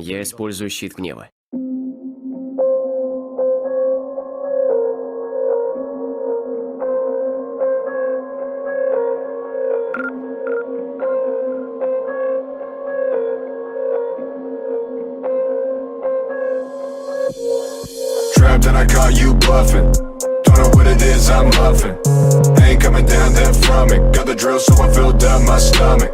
Я использую щит гнева. Trapped and I caught you bluffing. Don't know what it is I'm muffin'. Ain't coming down that from it. Got the drill so I filled up my stomach.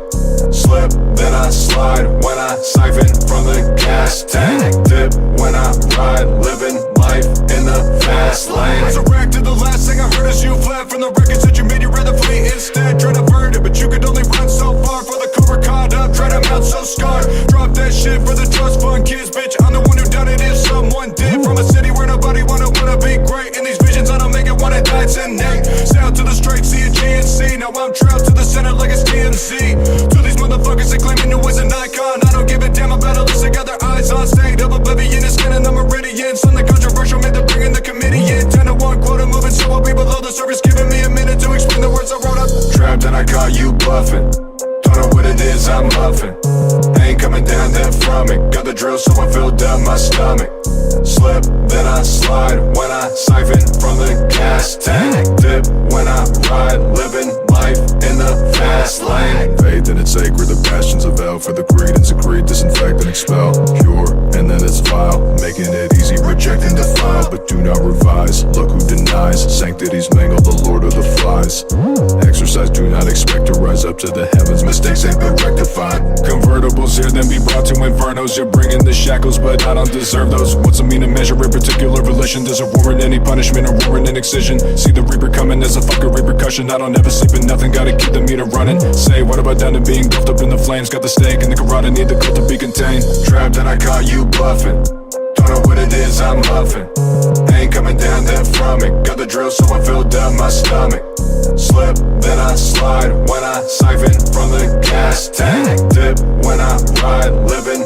Slip, then I slide when I siphon from the gas tank. Dip when I ride, living life in the fast lane. Resurrect to the last thing I heard is you fled from the records that you made. You'd rather flee instead, try to avert it, but you could only run so far. For the cobra caught up, try to mount so scarred. Drop that shit for the trust fund kids, bitch. I'm the one who done it if someone did. From a city where nobody wanna be great. In these visions I don't make it wanna die tonight. Sail to the straight, see a GNC. Now I'm trapped to the center like it's TMZ. To these motherfuckers that claiming you was an icon, I don't give a damn about a list. I got their eyes on state of oblivion. It's skin and the meridian. Something controversial made them bring in the committee in. 10 to 1 quota moving, so I'll be below the surface. Giving me a minute to explain the words I wrote up. Trapped and I caught you bluffing. Don't know what it is I'm muffin'. Ain't coming down that from it. Got the drill so I filled up my stomach. Slip, then I slide when I siphon from the gas tank. Dip when I ride, living life in the fast lane. Faith and it's sacred, the passions of hell. For the greed and secrete, disinfect and expel. Pure, and then it's vile. Making it easy, rejecting the file. But do not revise, look who denies. Sanctities mangle the lord of the flies. Exercise, do not expect to rise up to the heavens. Mistakes ain't been rectified. Convertibles here, then be brought to infernos. You're bringing the shackles, but I don't deserve those. What's a mean to measure in particular relation? Does it warrant any punishment or warrant an excision? See the reaper coming as a fucking repercussion. I don't ever sleep in nothing, gotta keep the meter running. Say, what about down to being built up in the flames? Got the steak and the carotid, need the coat to be contained. Trapped and I caught you bluffing. Don't know what it is I'm muffin'. Ain't coming down that from it. Got the drill so I filled up my stomach. Slip, then I slide when I siphon from the gas tank. Dip when I ride, living